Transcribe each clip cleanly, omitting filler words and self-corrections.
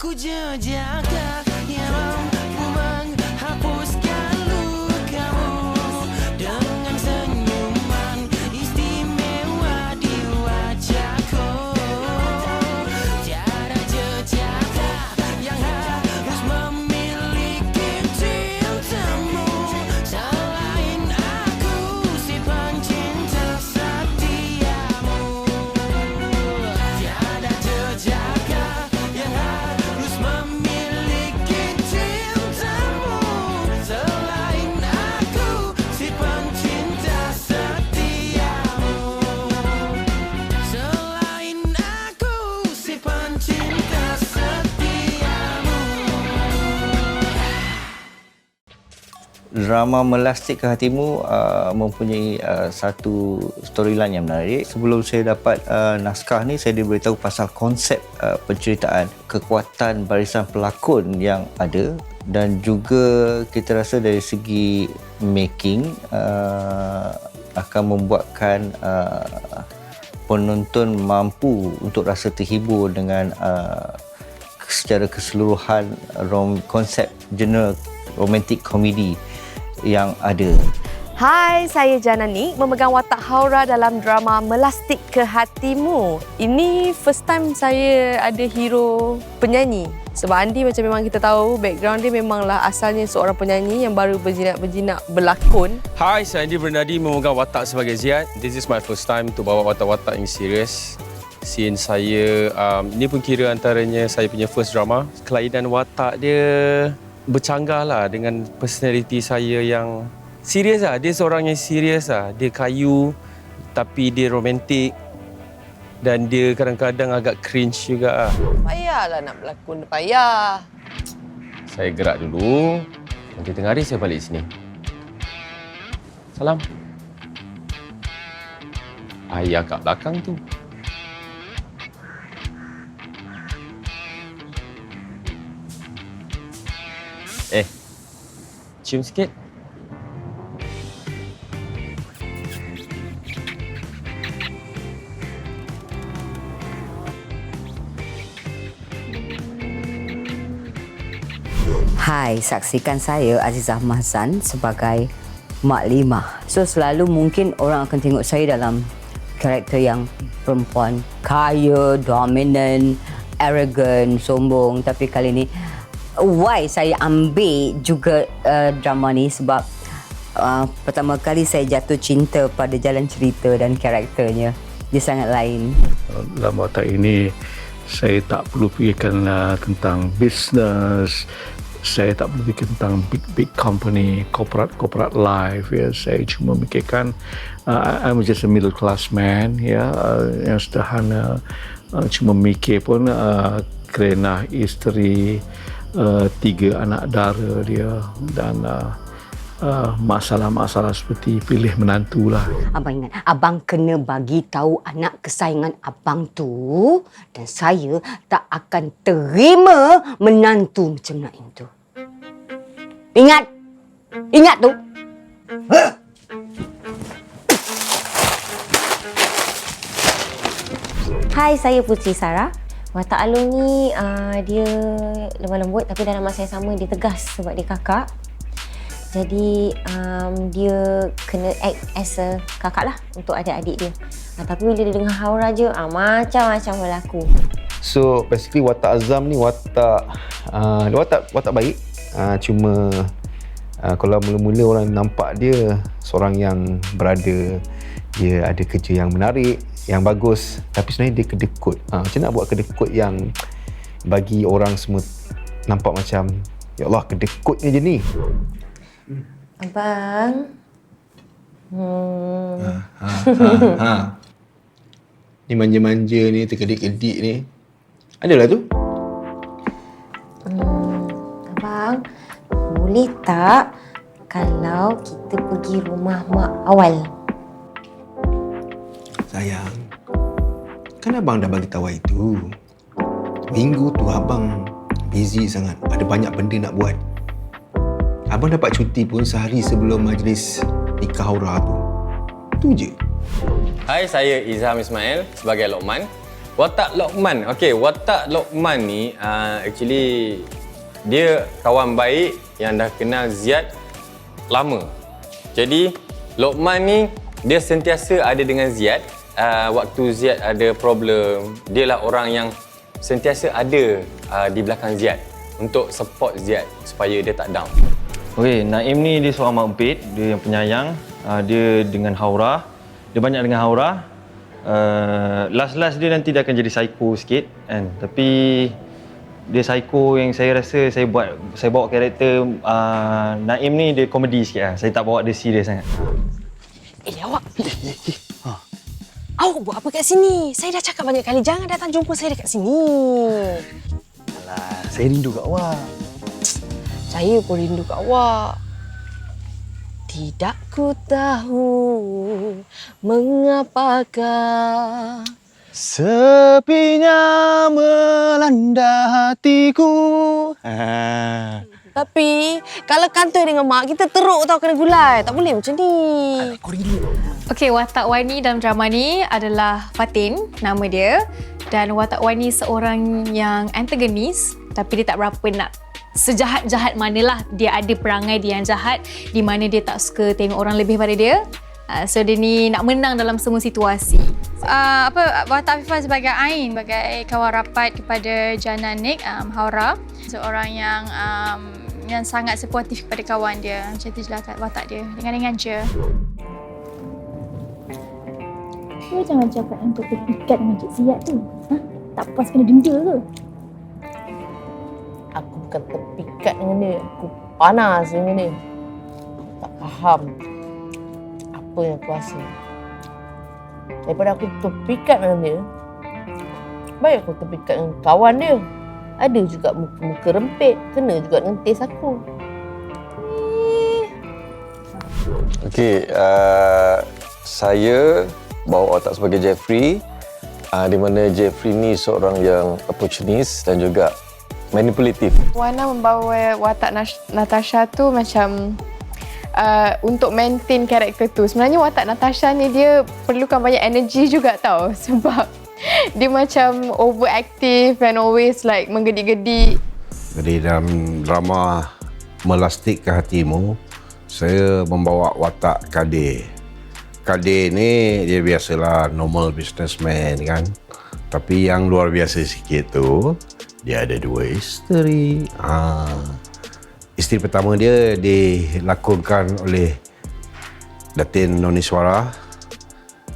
aku jejaka yang mampu menghapuskan lukamu dengan senyuman istimewa di wajahku. Tiada jejaka yang harus memiliki cintamu selain aku si pencinta setiamu. Tiada jejaka yang harus memiliki cintamu selain aku si pencinta setiamu. Selain aku si pencinta setiamu. Drama Melastik ke Hatimu mempunyai satu storyline yang menarik. Sebelum saya dapat naskah ni, saya diberitahu pasal konsep penceritaan, kekuatan barisan pelakon yang ada, dan juga kita rasa dari segi making akan membuatkan penonton mampu untuk rasa terhibur dengan secara keseluruhan konsep genre romantik komedi yang ada. Hai, saya Janani, memegang watak Haura dalam drama Melastik ke Hatimu. Ini first time saya ada hero penyanyi. Sebab Andi macam memang kita tahu background dia memanglah asalnya seorang penyanyi yang baru berjinak-berjinak berlakon. Hai, saya Andi Bernadi, memegang watak sebagai Ziad. This is my first time untuk bawa watak-watak yang serius. Scene saya, ini pun kira antaranya saya punya first drama. Kelainan watak dia bercanggah lah dengan personality saya yang serius lah. Dia seorang yang serius lah. Dia kayu tapi dia romantik dan dia kadang-kadang agak cringe juga lah. Payahlah nak berlakon, payah. Saya gerak dulu. Nanti tengah hari saya balik sini. Salam. Ayah kat belakang tu. Cium sikit. Hai, saksikan saya Azizah Mahzan sebagai Mak Limah. So selalu mungkin orang akan tengok saya dalam karakter yang perempuan kaya, dominant, arrogant, sombong. Tapi kali ni why saya ambil juga drama ni sebab pertama kali saya jatuh cinta pada jalan cerita dan karakternya. Dia sangat lain. Dalam watak ini saya tak perlu fikirkan tentang bisnes. Saya tak perlu fikir tentang big company, corporate life. Ya, saya cuma fikirkan I'm just a middle class man, ya, yang sederhana. Cuma mikir pun kerana isteri, 3 anak dara dia dan masalah-masalah seperti pilih menantu lah. Abang ingat, abang kena bagi tahu anak kesayangan abang tu dan saya tak akan terima menantu macam nak itu. Ingat! Ingat tu! Hai, saya Putri Sarah. Watak Alung ni dia lemah lembut tapi dalam masa yang sama dia tegas sebab dia kakak. Jadi dia kena act as a kakak lah untuk adik-adik dia. Tapi bila dia dengar Haura je, macam-macam berlaku. So basically watak Azam ni watak baik. Cuma kalau mula-mula orang nampak dia seorang yang berada, dia ada kerja yang menarik, yang bagus, tapi sebenarnya dia kedekut. Macam nak buat kedekut yang bagi orang semua nampak macam ya Allah, kedekutnya je ni. Abang. Ni manja-manja ni, terkedik-kedik ni. Adalah tu. Abang, boleh tak kalau kita pergi rumah mak awal? Sayang, kan abang dah bagi tahu itu. Minggu tu abang busy sangat. Ada banyak benda nak buat. Abang dapat cuti pun sehari sebelum majlis nikah Haura tu. Tu je. Hai, saya Izham Ismail sebagai Lokman. Watak Lokman. Okey, watak Lokman ni actually dia kawan baik yang dah kenal Ziyad lama. Jadi Lokman ni dia sentiasa ada dengan Ziyad. Waktu Ziyad ada problem, dialah orang yang sentiasa ada di belakang Ziyad untuk support Ziyad supaya dia tak down. Okey, Naim ni dia seorang mak empit, dia yang penyayang. Dia dengan Haura. Dia banyak dengan Haura. Last dia nanti dia akan jadi psycho sikit kan. Tapi dia psycho yang saya rasa saya bawa karakter Naim ni dia komedi sikit lah. Saya tak bawa dia serius sangat. Awak. Awak buat apa kat sini? Saya dah cakap banyak kali jangan datang jumpa saya dekat sini. Alah, saya rindu kat awak. Saya pun rindu kat awak. Tidak ku tahu mengapakah Sepinya melanda hatiku. tapi kalau kantoi dengan mak kita teruk tau kena gulai. Tak boleh macam ni. Okey, watak Wani dalam drama ni adalah Fatin, nama dia. Dan watak Wani seorang yang antagonis tapi dia tak berapa nak sejahat-jahat manalah dia ada perangai dia yang jahat di mana dia tak suka tengok orang lebih pada dia. So dia ni nak menang dalam semua situasi. Watak Afifah sebagai Ain, sebagai kawan rapat kepada Jana Nick, Haura, seorang yang sangat suportif kepada kawan dia. Macam tu je lah watak dia, ringan-ringan je. Kau jangan cakap yang kau terpikat dengan Cik Ziyad tu. Tak puas kena denda ke? Aku bukan terpikat dengan dia. Aku panas dengan dia. Tak faham apa yang aku rasa. Daripada aku terpikat dengan dia, baik aku terpikat dengan kawan dia. Ada juga muka-muka rempit. Kena juga nentis aku. Okey, saya bawa watak sebagai Jeffrey, di mana Jeffrey ni seorang yang opportunist dan juga manipulatif. Wana membawa watak Natasha tu macam untuk maintain karakter tu. Sebenarnya watak Natasha ni dia perlukan banyak energy juga tau. Sebab dia macam overactive and always like menggedi-gedi. Jadi dalam drama Melastik ke Hatimu, saya membawa watak Kadir. Kadir ni dia biasalah normal businessman kan. Tapi yang luar biasa sikit tu, dia ada 2 isteri. Isteri pertama dia dilakonkan oleh Datin Noniswara,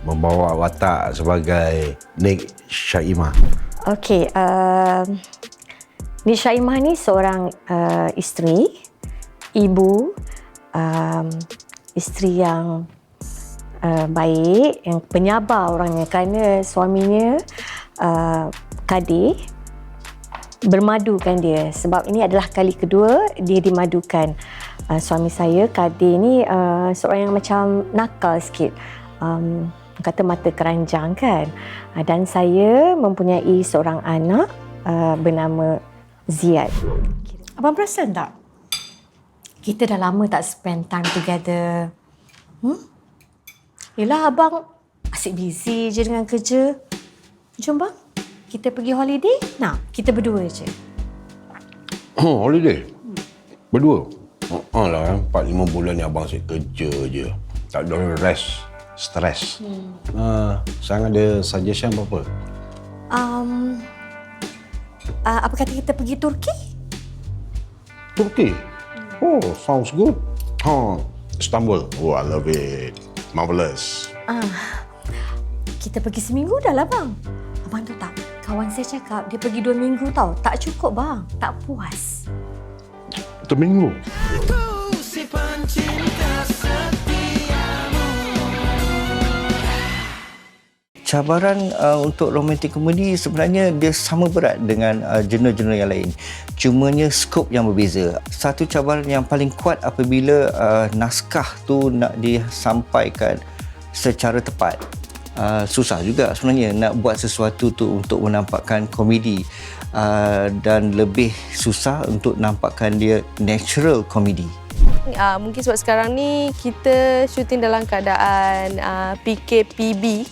membawa watak sebagai Nik Syaimah. Okey, Nik Syaimah ni seorang isteri, ibu, isteri yang baik, yang penyabar orangnya kerana suaminya Kadir bermadukan dia. Sebab ini adalah kali kedua dia dimadukan. Suami saya Kadir ni seorang yang macam nakal sikit, kata mata keranjang kan. Dan saya mempunyai seorang anak bernama Ziyad. Abang perasan tak? Kita dah lama tak spend time together. Yelah abang asyik busy je dengan kerja. Jom bang, kita pergi holiday. Nak, kita berdua je. Holiday? Berdua? Alah, 4-5 bulan ni abang asyik kerja je. Tak ada rest, stress. Sang ada suggestion apa-apa? Apa kata kita pergi Turki? Turki? Oh, sounds good. Istanbul. Oh, I love it. Marvelous. Kita pergi seminggu dah lah bang. Abang tahu tak, kawan saya cakap dia pergi 2 minggu tau. Tak cukup bang, tak puas. Seminggu? Aku simpan cinta setiamu. Cabaran untuk romantik komedi sebenarnya dia sama berat dengan genre-genre yang lain. Cumanya skop yang berbeza. Satu cabaran yang paling kuat apabila naskah tu nak disampaikan secara tepat. Susah juga sebenarnya nak buat sesuatu tu untuk menampakkan komedi, dan lebih susah untuk nampakkan dia natural komedi. Mungkin sebab sekarang ni kita syuting dalam keadaan PKPB.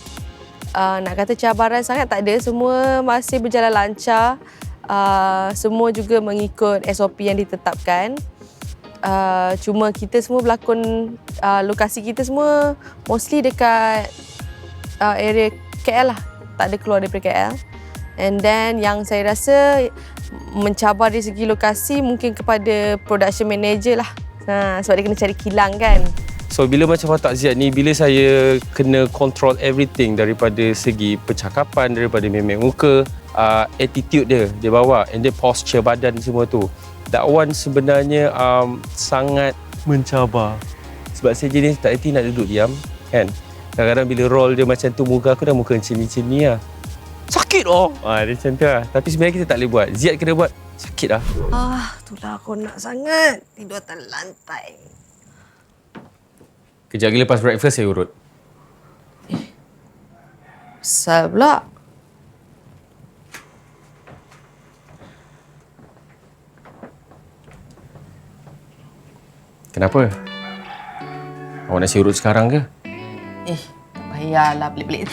nak kata cabaran sangat tak ada, semua masih berjalan lancar. Semua juga mengikut SOP yang ditetapkan. Cuma kita semua berlakon, lokasi kita semua mostly dekat area KL lah, tak ada keluar daripada KL. And then yang saya rasa mencabar dari segi lokasi mungkin kepada production manager lah. Sebab dia kena cari kilang kan. So bila macam watak Ziyad ni, bila saya kena control everything daripada segi percakapan, daripada memek muka, attitude dia bawa, and then posture badan semua tu. That one sebenarnya sangat mencabar. Sebab saya jenis tak erti nak duduk diam kan. Kadang-kadang bila role dia macam tu, muka aku dah muka macam ni lah. Sakit oh! Dia macam tu lah. Tapi sebenarnya kita tak boleh buat. Ziyad kena buat, sakit lah. Itulah aku nak sangat tidur atas lantai. Kejap lagi lepas breakfast saya urut. Besar pula. Kenapa? Awak nak saya urut sekarang ke? Tak payahlah pelik-pelik.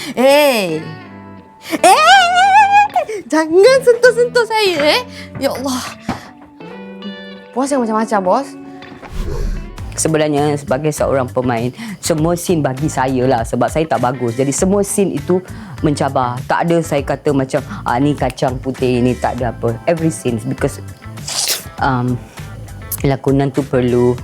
Jangan sentuh-sentuh saya Ya Allah. Bos yang macam-macam, bos. Sebenarnya sebagai seorang pemain, semua scene bagi saya lah sebab saya tak bagus. Jadi semua scene itu mencabar. Tak ada saya kata macam ni kacang putih, ni tak ada apa. Every scene because lakonan tu perlu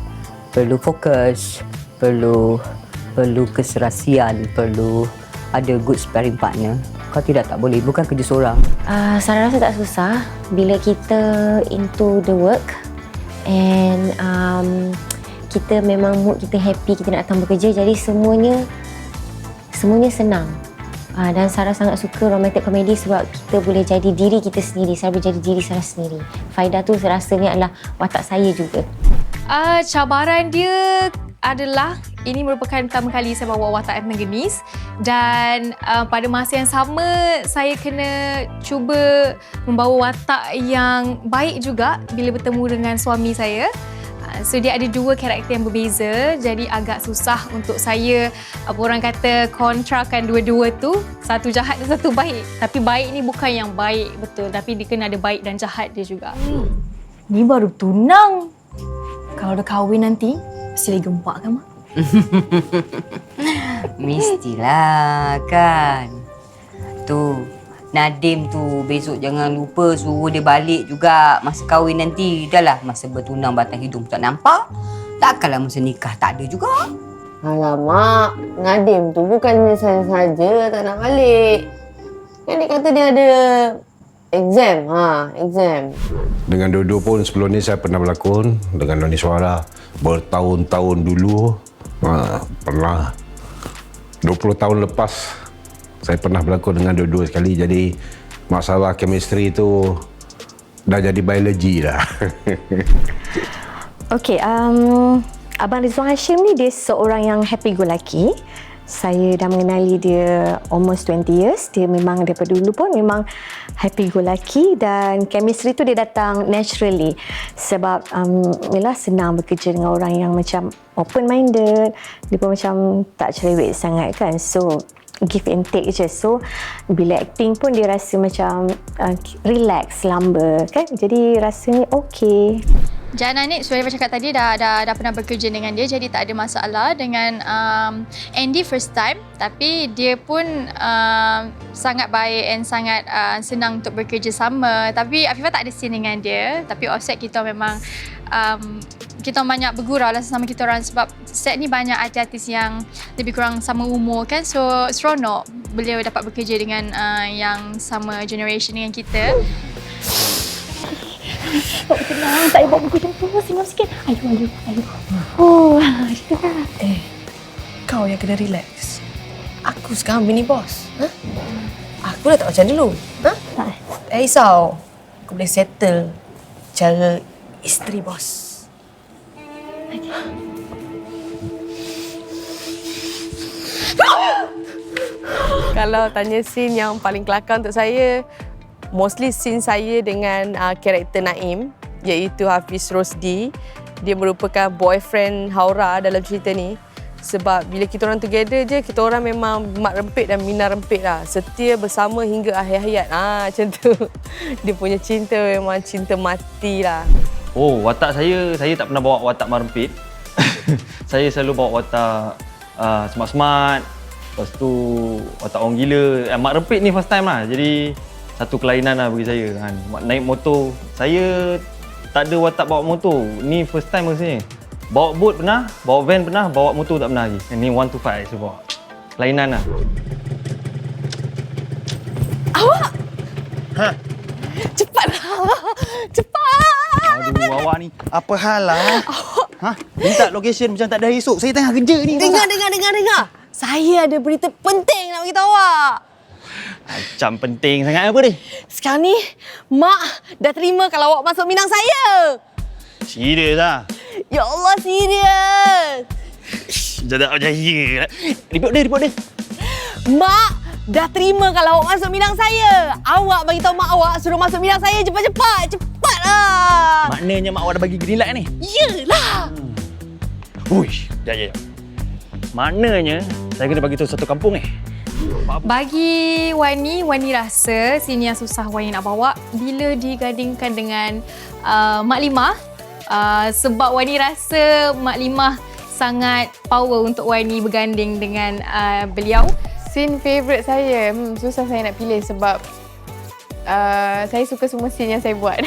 fokus, perlu keserasian, perlu ada good sparring partner. Kalau tidak tak boleh, bukan kerja seorang. Saya rasa tak susah bila kita into the work and kita memang mood kita happy, kita nak datang bekerja, jadi semuanya senang. Dan Sarah sangat suka romantic comedy sebab kita boleh jadi diri kita sendiri, Sarah boleh jadi diri Sarah sendiri. Faida tu rasanya adalah watak saya juga. Cabaran dia adalah ini merupakan pertama kali saya bawa watak antagonis dan pada masa yang sama saya kena cuba membawa watak yang baik juga bila bertemu dengan suami saya. So dia ada dua karakter yang berbeza, jadi agak susah untuk saya orang kata kontrakan dua-dua tu, satu jahat dan satu baik. Tapi baik ni bukan yang baik betul, tapi dia kena ada baik dan jahat dia juga. Ni baru tunang. Kalau dah kahwin nanti, mesti lagi gempak kan, Mak? Mestilah kan. Tu Nadim tu besok jangan lupa suruh dia balik juga masa kahwin nanti. Dah lah masa bertunang batang hidung tak nampak. Takkanlah masa nikah tak ada juga. Alamak, Nadim tu bukannya saja tak nak balik. Kan dia kata dia ada exam. Exam. Dengan Dodo pun sebelum ni saya pernah berlakon dengan Noni Suara bertahun-tahun dulu. Pernah 20 tahun lepas saya pernah berlakon dengan Dodo sekali, jadi masalah chemistry tu dah jadi biologi dah. Okey, Abang Rizwan Hashim ni dia seorang yang happy go lucky. Saya dah mengenali dia almost 20 years. Dia memang daripada dulu pun memang happy go lucky dan chemistry tu dia datang naturally. Sebab yalah senang bekerja dengan orang yang macam open minded. Dia pun macam tak cerewet sangat kan. So give and take je. So bila acting pun dia rasa macam relax, lambat kan. Jadi rasanya okey. Jana ni seperti macam cakap tadi dah pernah bekerja dengan dia, jadi tak ada masalah dengan Andy first time, tapi dia pun sangat baik and sangat senang untuk bekerja sama. Tapi Afifah tak ada scene dengan dia, tapi offset kita memang kita banyak bergurau lah sesama kita orang sebab set ni banyak artis yang lebih kurang sama umur kan, so seronok beliau dapat bekerja dengan yang sama generation dengan kita. Tenang, tak payah buat buku macam tu. Senyum sikit. Ayo. Oh, itu kan. Kau yang kena relax. Aku sekarang bini bos. Aku dah tak macam dulu. Tak risau. Aku boleh settle cara isteri bos. Kalau tanya scene yang paling kelakar untuk saya, mostly scene saya dengan karakter Naim, iaitu Hafiz Rosdi. Dia merupakan boyfriend Haura dalam cerita ni. Sebab bila kita orang together je, kita orang memang mak rempit dan mina rempit lah. Setia bersama hingga akhir hayat. Macam tu. Dia punya cinta memang cinta mati lah. Oh, watak saya tak pernah bawa watak mak rempit. Saya selalu bawa watak smart-smart. Lepas tu watak orang gila. Mak rempit ni first time lah. Jadi satu kelainan lah bagi saya kan. Naik motor, saya tak ada watak bawa motor. Ni first time rasanya. Bawa boat pernah, bawa van pernah, bawa motor tak pernah lagi. Ni 1 to 5 saya bawa. Kelainan lah. Awak! Cepatlah! Cepat! Aduh, awak ni apa hal lah? Minta location macam tak ada esok. Saya tengah kerja ni. Dengar. Saya ada berita penting nak beritahu awak. Macam penting sangat apa ni? Sekarang ni, Mak dah terima kalau awak masuk minang saya. Serius lah? Ya Allah, serius. Tak percaya. Report dia. Mak dah terima kalau awak masuk minang saya. Awak bagi tahu mak awak suruh masuk minang saya cepat-cepat. Cepatlah. Maknanya mak awak dah bagi green light ni? Yelah. Uish, ya. Maknanya saya kena bagi tahu satu kampung ni. Bagi Wani rasa scene yang susah Wani nak bawa bila digandingkan dengan Mak Limah. Sebab Wani rasa Mak Limah sangat power untuk Wani berganding dengan beliau. Scene favourite saya, susah saya nak pilih sebab saya suka semua scene yang saya buat.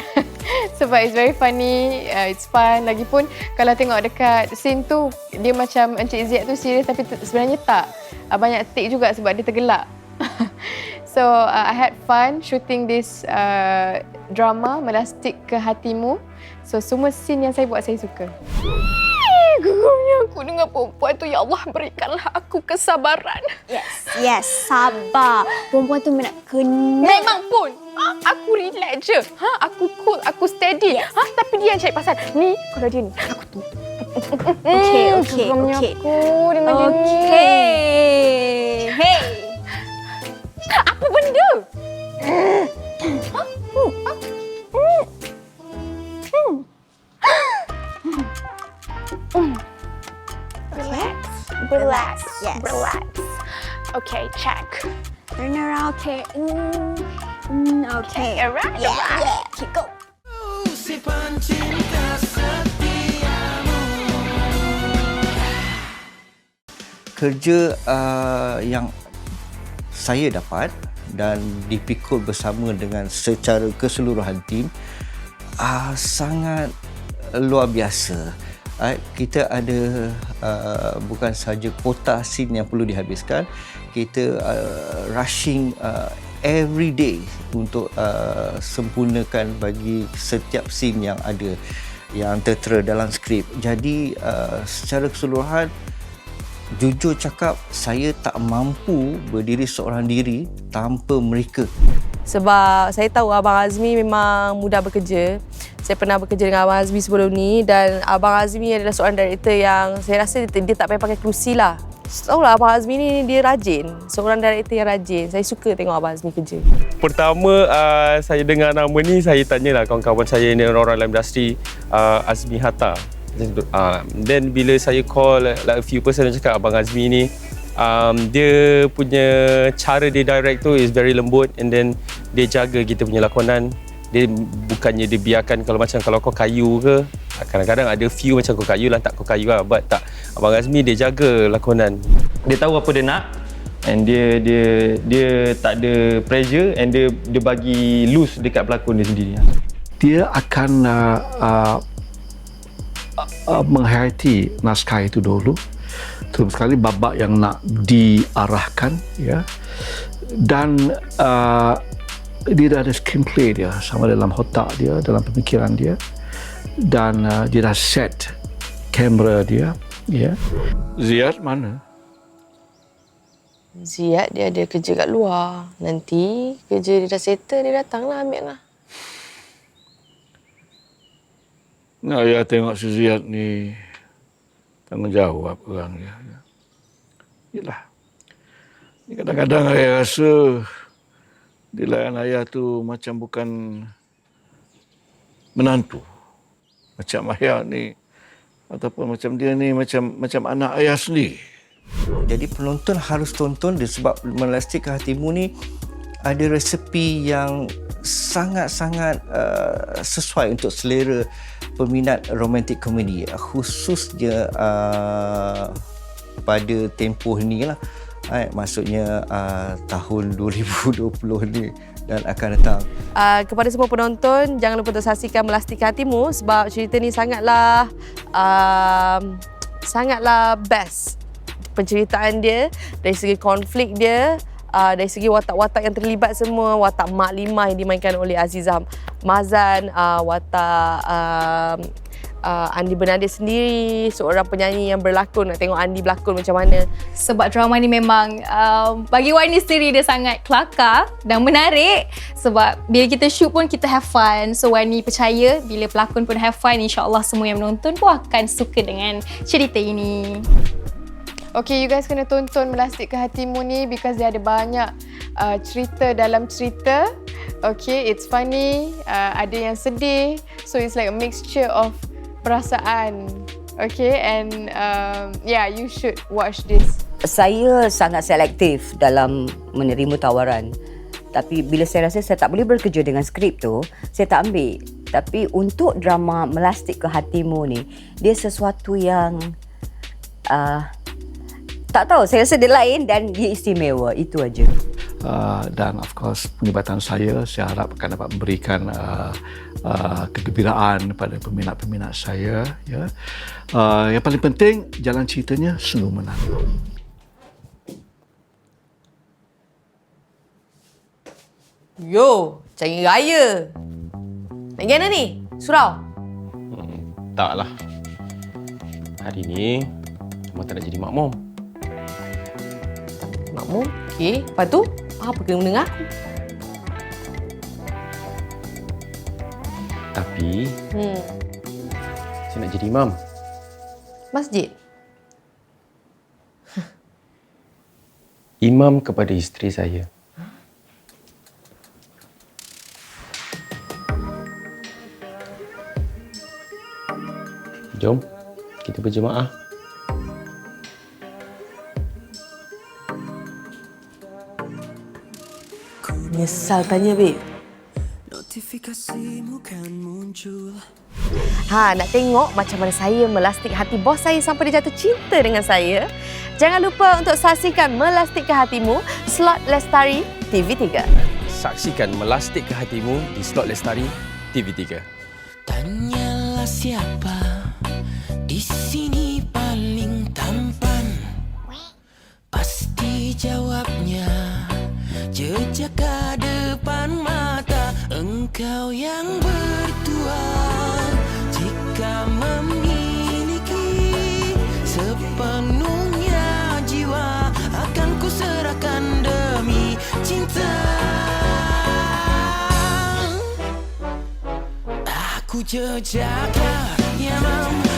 Sebab it's very funny, it's fun. Lagipun kalau tengok dekat scene tu, dia macam Encik Ziad tu serius tapi sebenarnya tak. Banyak take juga sebab dia tergelak. So I had fun shooting this drama Melastik ke Hatimu. So semua scene yang saya buat saya suka. Gerumnya aku dengan perempuan tu. Ya Allah, berikanlah aku kesabaran. Yes, sabar. Perempuan tu nak kena. Memang pun. Aku relax je. Aku cool, aku steady. Tapi dia yang cari pasal. Ni, kalau dia ni, aku tu. Okay. Aku dengan dia ni. Hey. Apa benda? Relax. Yes. Relax. Okay, check. Turn around. Okay. Okay. Alright. Yeah. Okay, go. Simpan cinta setiamu. Kerja yang saya dapat dan dipikul bersama dengan secara keseluruhan tim sangat luar biasa. Kita ada bukan sahaja kuota scene yang perlu dihabiskan, kita rushing every day untuk sempurnakan bagi setiap scene yang ada, yang tertera dalam skrip. Jadi secara keseluruhan, jujur cakap, saya tak mampu berdiri seorang diri tanpa mereka. Sebab saya tahu Abang Azmi memang mudah bekerja. Saya pernah bekerja dengan Abang Azmi sebelum ni dan Abang Azmi adalah seorang director yang saya rasa dia tak payah pakai kerusi lah. Tahulah Abang Azmi ni dia rajin. Seorang director yang rajin. Saya suka tengok Abang Azmi kerja. Pertama saya dengar nama ni, saya tanyalah kawan-kawan saya ni, orang-orang dalam industri, Azmi Hatta. Then bila saya call like a few person yang cakap Abang Azmi ni, dia punya cara dia direct tu is very lembut, and then dia jaga kita punya lakonan. Dia bukannya dia biarkan kalau kau kayu ke, kadang-kadang ada few macam kau kayu lah, tak kau kayu lah, but tak. Abang Azmi dia jaga lakonan. Dia tahu apa dia nak, and dia tak ada pressure, and dia bagi loose dekat pelakon dia sendiri. Dia akan menghayati naskah itu dulu, terus sekali babak yang nak diarahkan, ya, dan dia dah ada screenplay dia sama dalam otak dia, dalam pemikiran dia, dan dia dah set kamera dia, ya. Ziad mana? Ziad dia ada kerja kat luar. Nanti kerja dia dah settle, dia datanglah ambil lah. Nah, ya tengok si Ziad ni tanggungjawab orang dia. Yalah. Ni kadang-kadang ayah rasa dia layan ayah tu macam bukan menantu. Macam ayah ni ataupun macam dia ni macam anak ayah sendiri. Jadi penonton harus tonton dia sebab Melastik ke Hatimu ni ada resepi yang sangat-sangat sesuai untuk selera peminat romantik komedi, khususnya pada tempoh ni lah, maksudnya tahun 2020 ni dan akan datang. Kepada semua penonton, jangan lupa untuk saksikan Melastik ke Hatimu sebab cerita ni sangatlah best. Penceritaan dia, dari segi konflik dia, dari segi watak-watak yang terlibat semua, watak Mak Limah yang dimainkan oleh Azizah Mazan, watak Andi Bernadir sendiri, seorang penyanyi yang berlakon. Nak tengok Andi berlakon macam mana. Sebab drama ni memang bagi Wani sendiri dia sangat kelakar dan menarik. Sebab bila kita shoot pun kita have fun. So Wani percaya bila pelakon pun have fun, insyaAllah semua yang menonton pun akan suka dengan cerita ini. Okay, you guys kena tonton Melastik ke Hatimu ni because dia ada banyak cerita dalam cerita. Okay, it's funny, ada yang sedih. So it's like a mixture of perasaan. Okay, and yeah, you should watch this. Saya sangat selektif dalam menerima tawaran. Tapi bila saya rasa saya tak boleh bekerja dengan skrip tu, saya tak ambil. Tapi untuk drama Melastik ke Hatimu ni, dia sesuatu yang tak tahu, saya rasa dia lain dan dia istimewa, itu aja. Dan of course penglibatan saya harap akan dapat memberikan kegembiraan kepada peminat-peminat saya. Ya. Yang paling penting, jalan ceritanya sungguh menantang. Yo, cari raya. Nak pergi mana ni? Surau? Taklah. Hari ni cuma tak nak jadi makmum. Makmum? Okey. Lepas tu, apa kena dengan aku? Tapi, saya nak jadi imam. Masjid? Imam kepada isteri saya. Jom, kita berjemaah. Nyesal tanya, babe. Notifikasimu kan muncul. Nak tengok macam mana saya melastik hati bos saya sampai dia jatuh cinta dengan saya? Jangan lupa untuk saksikan Melastik ke Hatimu, slot Lestari TV3. Saksikan Melastik ke Hatimu di slot Lestari TV3. Tanyalah siapa di sini paling tampan. Pasti jawabnya jejak ke depan mata. Engkau yang bertuah jika memiliki sepenuhnya jiwa, akan ku serahkan demi cinta. Aku jejak ya mam.